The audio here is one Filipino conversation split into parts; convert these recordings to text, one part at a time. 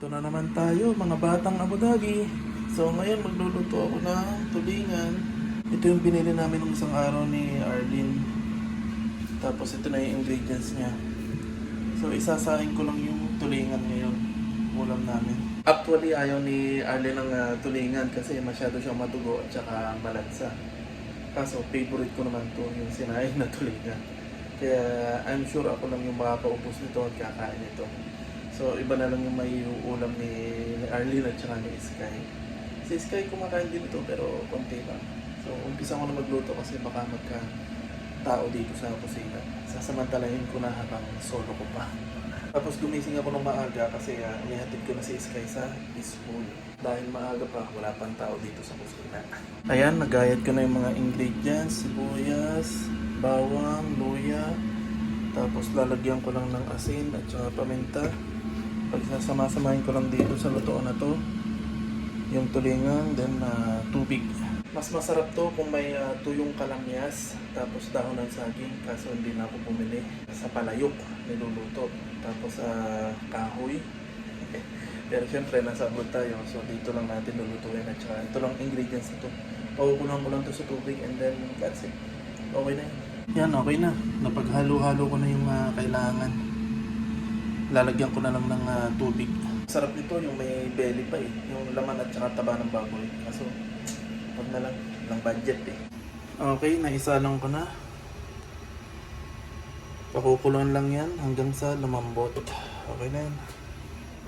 Ito na naman tayo, mga batang Abu Dhabi. So ngayon magluluto ako ng tulingan. Ito yung binili namin ng isang araw ni Arlene. Tapos ito na yung ingredients niya. So isasahin ko lang yung tulingan ngayon. Ulam namin. Actually ayaw ni Arlene ng tulingan kasi masyado siyang madugo at saka malansa. Kaso favorite ko naman to yung sinaing na tulingan. Kaya I'm sure ako lang yung makakaubos nito at kakain ito. So iba na lang yung may ulam ni Arlene at saka ni Sky. Si Sky kumakain din ito pero konti lang. So umpisa ko na magluto kasi baka magka tao dito sa kusina. Sasamantalahin ko na habang solo ko pa. Tapos gumising ako ng maaga kasi inihatid ko na si Sky sa school. Dahil maaga pa, wala pang tao dito sa kusina. Ayan, nagayat ko na yung mga ingredients. Sibuyas, bawang, luya. Tapos lalagyan ko lang ng asin at saka paminta. Pagsasama-samahin ko lang dito sa lutoan na to yung tulingan, then tubig. Mas masarap to kung may tuyong kalamyas tapos dahon ng saging, kaso hindi na ako bumili. Sa palayok niluluto, tapos kahoy. Pero syempre nasa abroad tayo, so dito lang natin lulutuin at saka ito lang ingredients nito. Pakukulang ko lang to sa tubig and then that's it. Okay na yan. Yan, okay na. Napaghalo-halo ko na yung kailangan. Lalagyan ko na lang ng tubig. Sarap nito yung may belly pa eh. Yung laman at saka taba ng baboy. Kaso, pag na lang, ng budget eh. Okay, naisalang ko na. Pakukuloan lang yan hanggang sa lumambot. Okay na yan.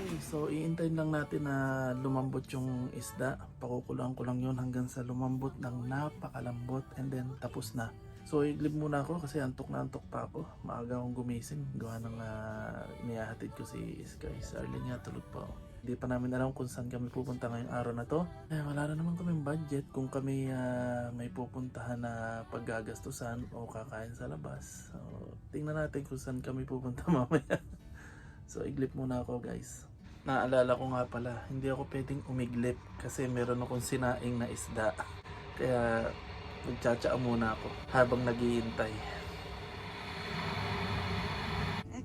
Okay, so iintayin lang natin na lumambot yung isda. Pakukuloan ko lang yun hanggang sa lumambot ng napakalambot and then tapos na. So iglib muna ako kasi antok na antok pa ako. Maaga akong gumising. Gawa ng inihahatid ko si Sky. Si Arlene niya tulog pa ako. Hindi pa namin alam kung saan kami pupunta ngayong araw na to. Wala na naman kaming budget kung kami may pupuntahan na paggagastusan o kakain sa labas. So tingnan natin kung saan kami pupunta mamaya. So iglip muna ako guys. Naalala ko nga pala, hindi ako pwedeng umiglip kasi meron akong sinaing na isda. Kaya magtsatsaa muna ako habang naghihintay.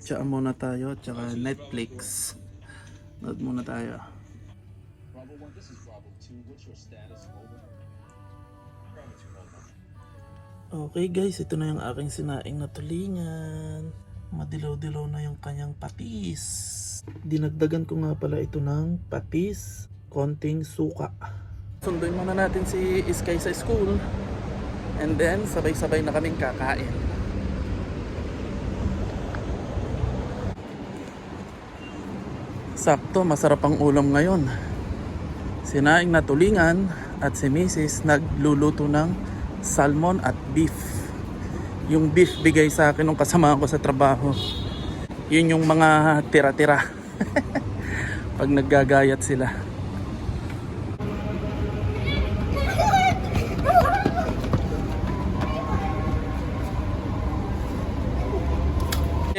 Tsaa muna tayo at saka Netflix. Nood muna tayo. Okay guys, ito na yung aking sinaing na tulingan. Madilaw-dilaw na yung kanyang patis. Dinagdagan ko nga pala ito ng patis, konting suka. Sunduin muna natin si Sky sa school. And then, sabay-sabay na kaming kakain. Sakto, masarap ang ulam ngayon. Sinaing na tulingan at si Mrs. nagluluto ng salmon at beef. Yung beef bigay sa akin nung kasama ko sa trabaho. Yun yung mga tira-tira. Pag naggagayat sila.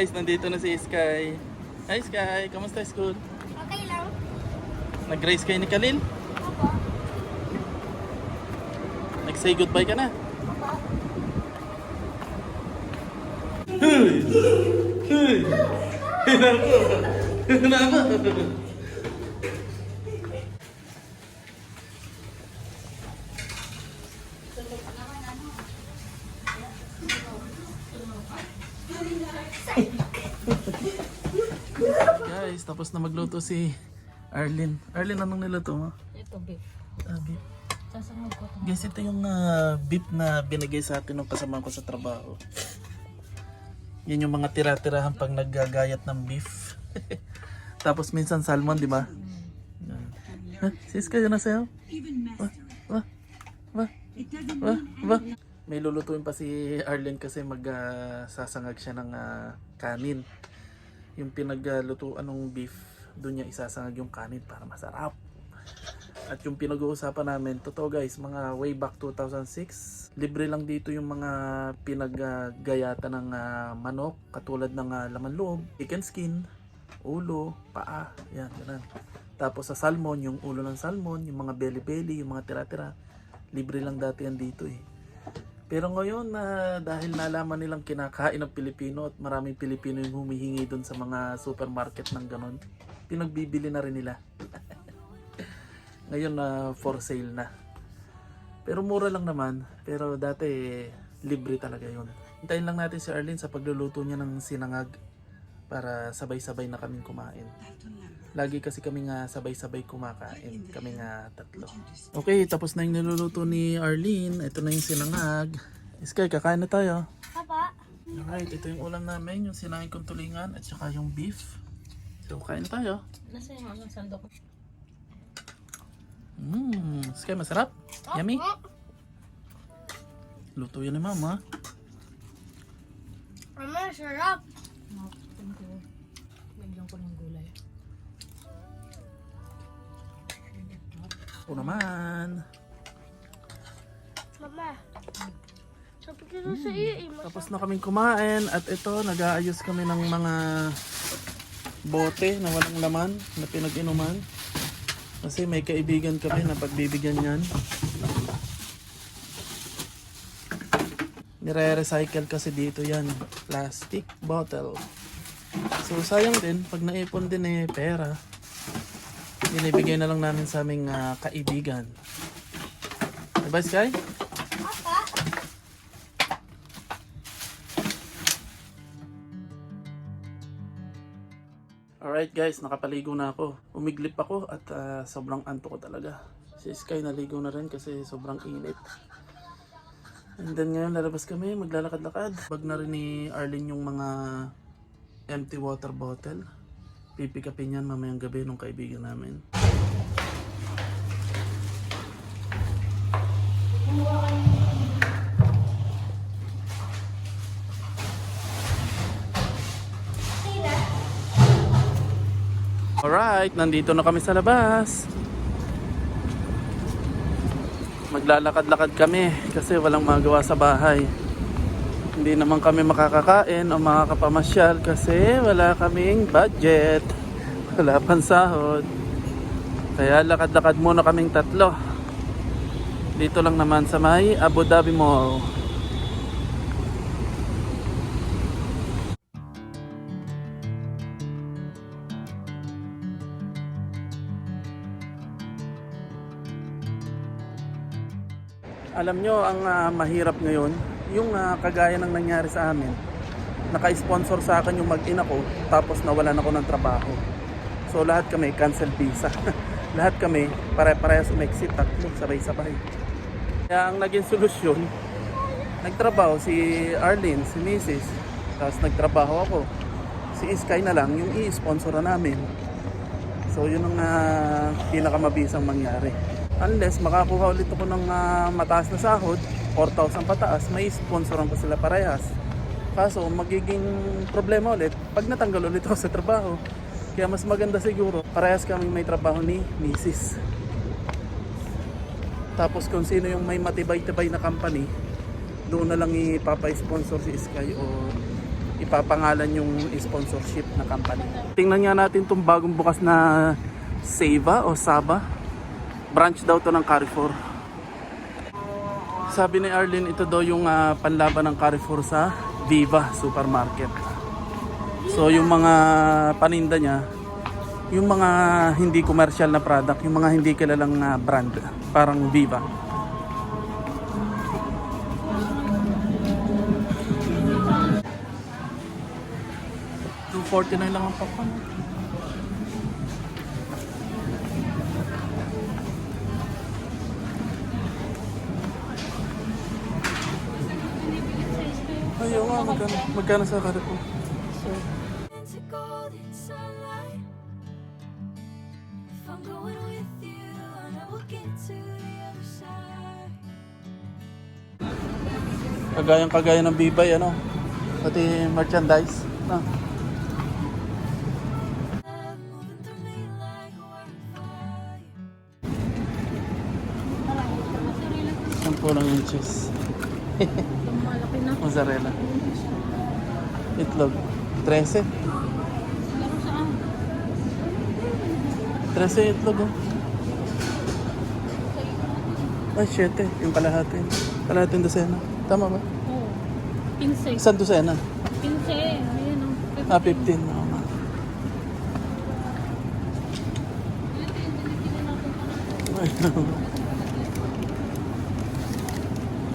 Guys, nandito na si Sky. Hi Sky, kamusta school? Okay lang. Nag-race kayo ni Khalil? Opo. Nag-say goodbye ka na? Opo. Hey! Hey! Hinako! Hinako! Guys, tapos na magluto si Arlene. Arlene, anong niluto mo? Ito, beef. Beef. Sasangag ko ito. Guys, ito yung beef na binigay sa atin ng kasama ko sa trabaho. Yan yung mga tira-tirahan pag naggagayat ng beef. Tapos minsan salmon, di ba? Sis, kayo na sa'yo? Wah. May lulutuin pa si Arlene kasi magsasangag siya ng kanin. Yung pinaglutuan ng beef, doon niya isasangag yung kanin para masarap. At yung pinag-uusapan namin, totoo guys, mga way back 2006, libre lang dito yung mga pinaggayatan ng manok, katulad ng laman loob, chicken skin, ulo, paa, yan, ganun. Tapos sa salmon, yung ulo ng salmon, yung mga belly-belly, yung mga tira-tira, libre lang dati yan dito eh. Pero ngayon, dahil nalaman nilang kinakain ng Pilipino at maraming Pilipino yung humihingi dun sa mga supermarket ng ganon, pinagbibili na rin nila. Ngayon na for sale na. Pero mura lang naman. Pero dati libre talaga yun. Hintayin lang natin si Arlene sa pagluluto niya ng sinangag para sabay-sabay na kaming kumain. Lagi kasi kami nga sabay-sabay kumakain. Kami nga tatlo. Okay, tapos na yung niluluto ni Arlene. Ito na yung sinangag. Sky, kakain na tayo. Papa. Alright, ito yung ulam namin. Yung sinaing kong tulingan at saka yung beef. So, kain na tayo. Nasa yung mga sandok. Sky, masarap? Yummy? Luto yan ni Mama. Mama, sarap. Bigyan ko ng gulay. O naman. Mama. Sabi ko na sa iyo, Tapos na kaming kumain at ito, nag-aayos kami ng mga bote na walang laman na pinag-inuman. Kasi may kaibigan kami na pagbibigyan yan. Nire-recycle kasi dito yan. Plastic bottle. So sayang din, pag naipon din pera, binibigay na lang namin sa aming kaibigan. Diba, Sky? Alright guys, nakapaligo na ako. Umiglip ako at sobrang antok ko talaga. Si Sky naligo na rin kasi sobrang init. And then ngayon lalabas kami, maglalakad-lakad. Bag na rin ni Arlene yung mga empty water bottle. Pipikapin yan mamayang gabi nung kaibigan namin. Alright, nandito na kami sa labas. Maglalakad-lakad kami kasi walang magawa sa bahay. Hindi naman kami makakakain o makakapamasyal kasi wala kaming budget. Wala pang sahod. Kaya lakad-lakad muna kaming tatlo. Dito lang naman sa may Abu Dhabi Mall. Alam nyo, ang mahirap ngayon, yung kagaya ng nangyari sa amin. Naka-sponsor sa akin yung mag-ina ko, tapos nawalan ako ng trabaho. So lahat kami cancel visa. Lahat kami pare-parehas umexit, tatlo sabay-sabay. Kaya ang naging solusyon, nagtrabaho si Arlene, si Mrs. Tapos nagtrabaho ako. Si Sky na lang yung i-sponsor na namin. So yun ang pinakamabisang mangyari. Unless makakuha ulit ako ng mataas na sahod, 4,000 pataas, may sponsoran ko sila parehas. Kaso magiging problema ulit pag natanggal ulit ako sa trabaho. Kaya mas maganda siguro, parehas kaming may trabaho ni Mrs. Tapos kung sino yung may matibay-tibay na company, doon na lang ipapa-sponsor si Sky o ipapangalan yung sponsorship na company. Tingnan nga natin itong bagong bukas na Seva o Saba. Branch daw to ng Carrefour. Sabi ni Arlene, ito daw yung panlaban ng Carrefour sa Viva Supermarket. So yung mga paninda niya, yung mga hindi commercial na product, yung mga hindi kilalang brand, parang Viva. $2.49 lang ang popcorn. Ayaw nga, magkano sa Carrefour? Into golden sunlight. If I'm going with you, I know we'll get to the other side. Kagayang-kagaya ng Bibay, ano? Pati merchandise. Love moving through me like wildfire. Sampo lang yung cheese. Malaki na. Mozzarella. Itlog. 13. Laro saan? 13 itlog, oh. Ay, 7. Yung kalahati. Kalahating dosena. Tama ba? Oo. 15. Isang dosena. 15. Ayan o. 15. Oo nga.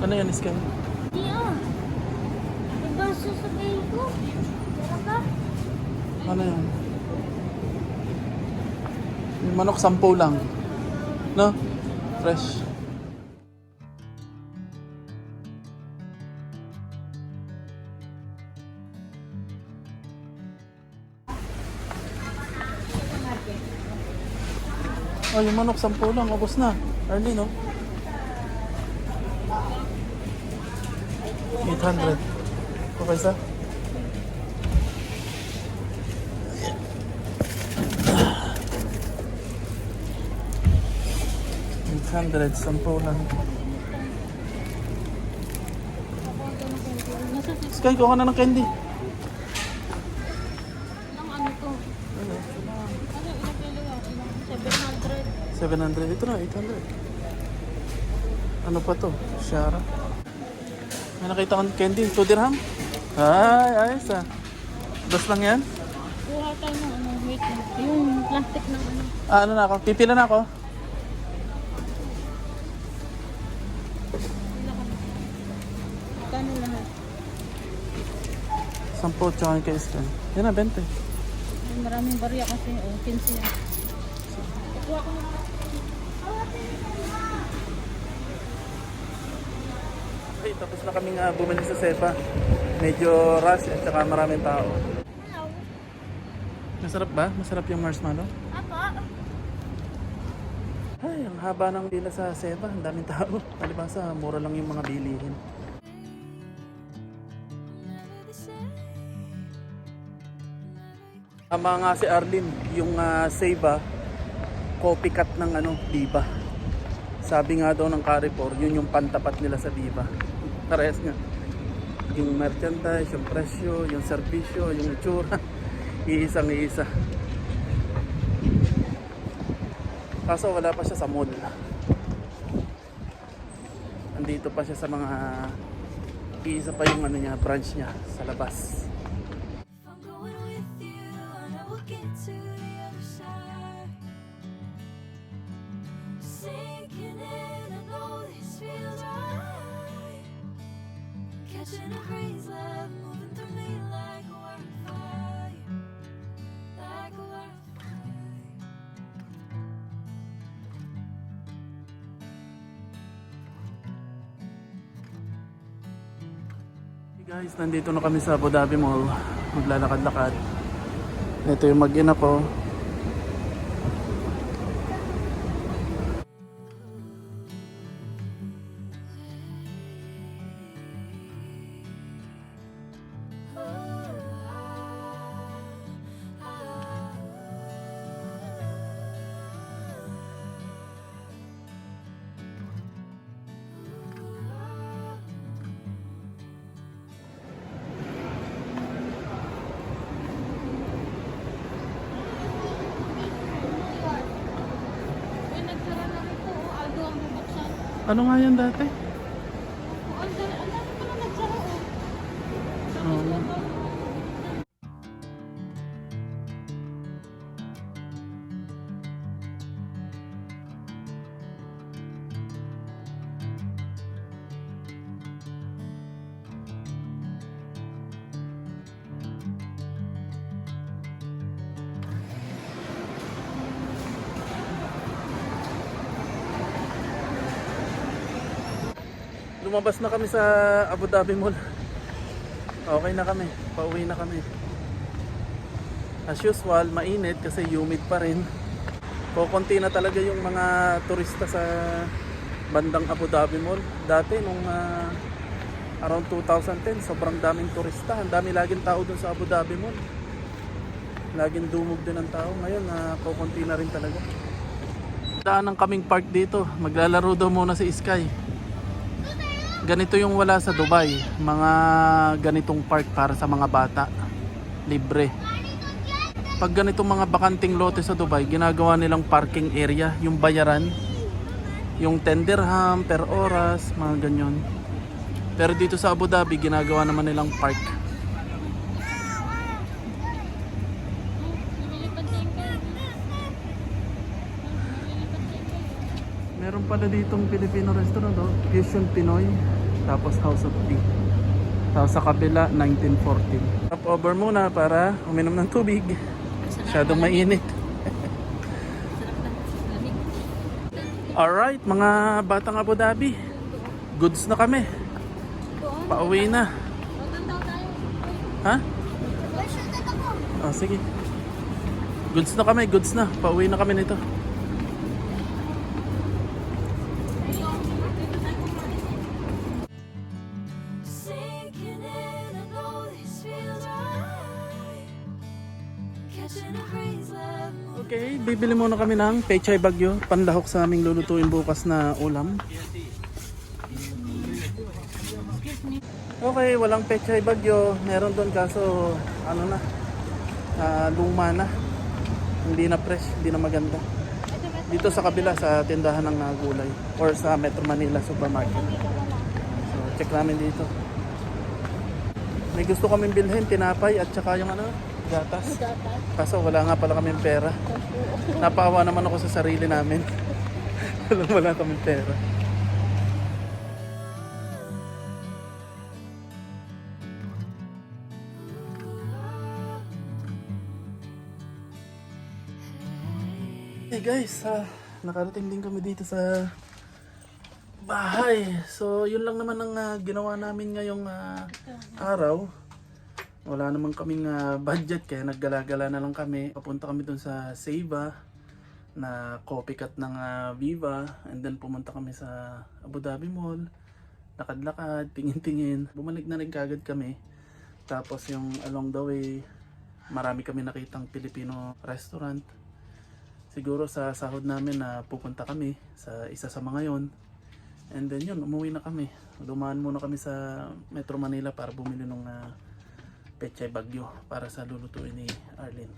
Ano yan, Sky? Hindi ah. Diba sasabihin ko? Meron ka? Ano yan? Yung manok 10 lang. No? Fresh. Oh, yung manok 10 lang. Ubos na. Early, no? 800. Okay, sa? $800, 10 lang. Nasa Sky, kuha ka na ng candy. ng ano to? Ano, ilang kilo yan? Ilang 700. 700. Ito na, 800. Ano pa to? Shara. May nakita kong candy. 2 dirham? Ay, ayos ah. Dos lang yan? Kuha tayo ng ano, wait lang. Yung plastic ng ano. Ah, ano na ako? Pipila na ako. Kano lahat? 10 tsaka yung kay Sky. Yan na, 20. May maraming barya kasi. Oh, 15 yan. Kuha ko na. Okay, tapos na kaming bumili sa Sepa. Medyo rush at saka maraming tao. Hello. Masarap ba? Masarap yung marshmallow? Apo. Ay, ang haba ng pila sa Sepa. Ang daming tao. Palibasa, mura lang yung mga bilihin. Never the same. Tama nga si Arlene, yung Seva, copycat ng Viva. Sabi nga daw ng Carrefour, yun yung pantapat nila sa Viva. Parehas nga. Yung merchandise, yung presyo, yung serbisyo, yung itsura. Iisang-iisa. Kaso wala pa siya sa mall. Andito pa siya sa mga iisa pa yung branch niya sa labas. If I'm going with you, I know we'll get to the other side. Sinking in, I know this feels right. Catching a breeze, love moving through me like a wildfire, like a wildfire. Hey guys, nandito na kami sa Abu Dhabi Mall. Maglalakad-lakad. Ito yung mag-ina ko. May nagsara na ito. Oh, aldo ang bubuksan. Ano nga yan dati? Oh, ang dami ko na nagsara. Oh. Oo. Lumabas na kami sa Abu Dhabi Mall. Okay na kami. Pauwi na kami. As usual, mainit kasi humid pa rin. Kukunti na talaga yung mga turista sa bandang Abu Dhabi Mall. Dati nung around 2010, sobrang daming turista. Ang dami laging tao dun sa Abu Dhabi Mall. Laging dumog din ang tao. Ngayon, kukunti na rin talaga. Daan ng kaming park dito. Maglalaro daw muna si Sky. Ganito yung wala sa Dubai, mga ganitong park para sa mga bata, libre. Pag ganitong mga bakanting lote sa Dubai, ginagawa nilang parking area, yung bayaran, yung 10 dirham per oras, mga ganyan. Pero dito sa Abu Dhabi, ginagawa naman nilang park. Lumilipad sa ingay. Lumilipad sa ingay. Meron pala ditong Filipino restaurant, oh. Fusion Pinoy, tapos House of Tea. Tapos sa kabila, 1914. Stop over muna para uminom ng tubig. Masyadong mainit. Alright, mga batang Abu Dhabi. Goods na kami. Pauwi na. Ha? Oh, sige. Goods na kami, goods na. Pauwi na kami nito. Sinking in, I know this feels right. Catching a breeze, love moving. Okay, bibili muna kami ng pechay bagyo. Panlahok sa aming lulutuin bukas na ulam. Okay, walang pechay bagyo. Meron doon kaso ano na, luma na. Hindi na fresh, hindi na maganda. Dito sa kabila sa tindahan ng gulay or sa Metro Manila Supermarket. So, check namin dito. May gusto kaming bilhin, tinapay at saka yung ano, gatas. Kaso wala nga pala kaming pera. Napaawa naman ako sa sarili namin. wala kaming pera. Hey guys, nakarating din kami dito sa bahay. So yun lang naman ang ginawa namin ngayong araw. Wala naman kaming budget kaya naggala-gala na lang kami. Papunta kami dun sa Ceiba na copycat ng Viva. And then pumunta kami sa Abu Dhabi Mall. Lakad-lakad, tingin-tingin. Bumalik na rin kagad kami. Tapos yung along the way, marami kami nakitang Filipino restaurant. Siguro sa sahod namin na pupunta kami sa isa sa mga yon. And then yun, umuwi na kami. Dumaan muna kami sa Metro Manila para bumili ng pechay bagyo para sa lulutuin ni Arlene.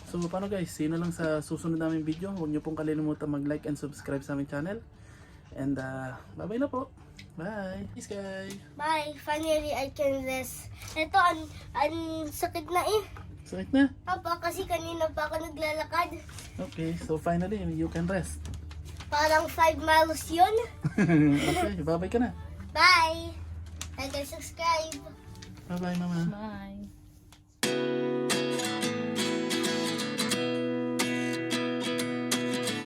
So paano guys, see you na lang sa susunod naming video. Huwag niyo pong kalilimutan mag-like and subscribe sa aming channel. And bye-bye na po. Bye. Peace guys. Bye. Finally, I can rest. Ito, ang sakit na eh. Sakit na? Papa, kasi kanina pa ako naglalakad. Okay, so finally you can rest. Parang 5 miles yun. Okay, bye-bye ka na. Bye. Like and subscribe. Bye-bye mama. Bye.